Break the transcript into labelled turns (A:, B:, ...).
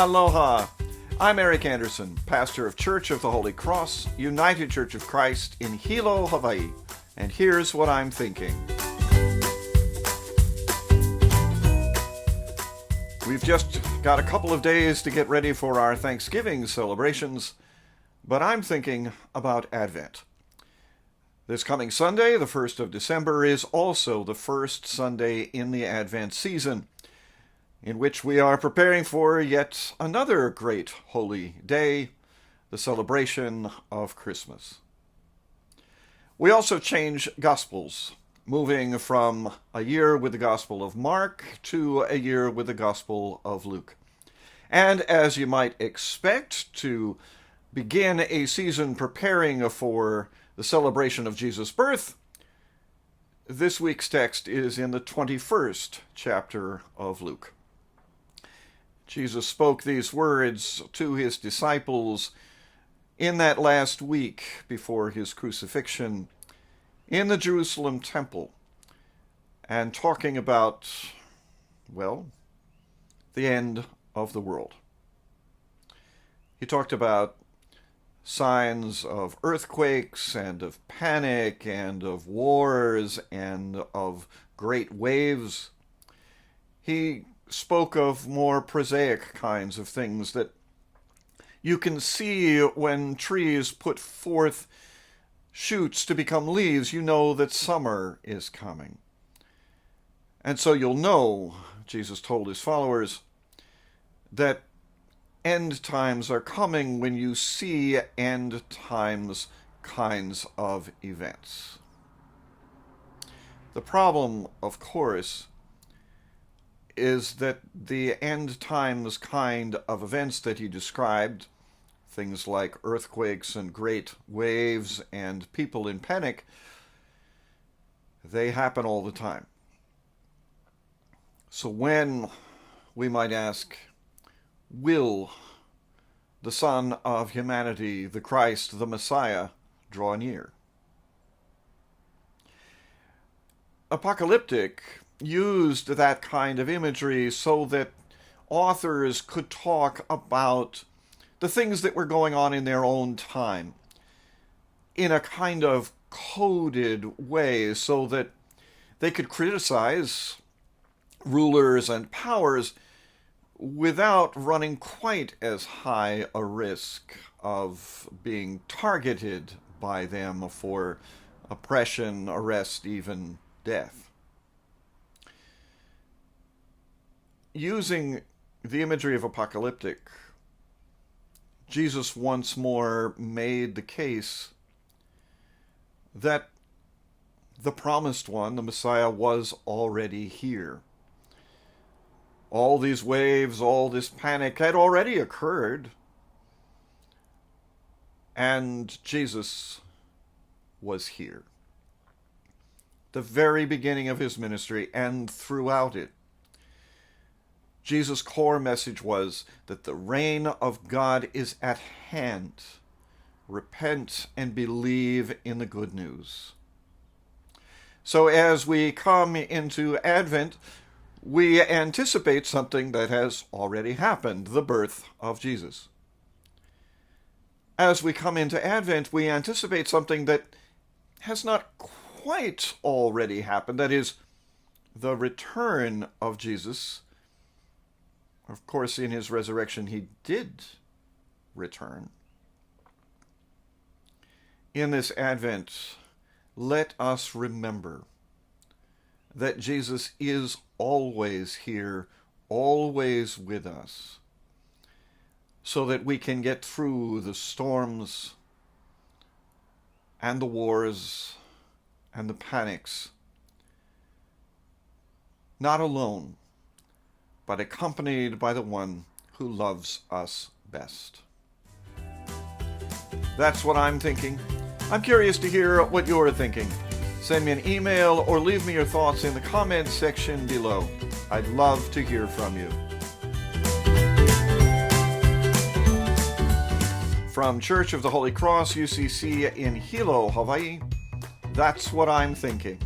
A: Aloha! I'm Eric Anderson, pastor of Church of the Holy Cross, United Church of Christ in Hilo, Hawaii. And here's what I'm thinking. We've just got a couple of days to get ready for our Thanksgiving celebrations, but I'm thinking about Advent. This coming Sunday, the 1st of December, is also the first Sunday in the Advent season, in which we are preparing for yet another great holy day, the celebration of Christmas. We also change Gospels, moving from a year with the Gospel of Mark to a year with the Gospel of Luke. And as you might expect, to begin a season preparing for the celebration of Jesus' birth, this week's text is in the 21st chapter of Luke. Jesus spoke these words to his disciples in that last week before his crucifixion in the Jerusalem temple, and talking about, well, the end of the world. He talked about signs of earthquakes and of panic and of wars and of great waves. He spoke of more prosaic kinds of things that you can see when trees put forth shoots to become leaves. You know that summer is coming. And so you'll know, Jesus told his followers, that end times are coming when you see end times kinds of events. The problem, of course, is that the end times kind of events that he described, things like earthquakes and great waves and people in panic, they happen all the time. So when, we might ask, will the Son of Humanity, the Christ, the Messiah, draw near? Apocalyptic used that kind of imagery so that authors could talk about the things that were going on in their own time in a kind of coded way, so that they could criticize rulers and powers without running quite as high a risk of being targeted by them for oppression, arrest, even death. Using the imagery of apocalyptic, Jesus once more made the case that the promised one, the Messiah, was already here. All these waves, all this panic had already occurred, and Jesus was here. The very beginning of his ministry and throughout it, Jesus' core message was that the reign of God is at hand. Repent and believe in the good news. So as we come into Advent, we anticipate something that has already happened, the birth of Jesus. As we come into Advent, we anticipate something that has not quite already happened, that is, the return of Jesus. Of course, in his resurrection, he did return. In this Advent, let us remember that Jesus is always here, always with us, so that we can get through the storms and the wars and the panics, not alone, but accompanied by the one who loves us best. That's what I'm thinking. I'm curious to hear what you're thinking. Send me an email or leave me your thoughts in the comments section below. I'd love to hear from you. From Church of the Holy Cross, UCC in Hilo, Hawaii, that's what I'm thinking.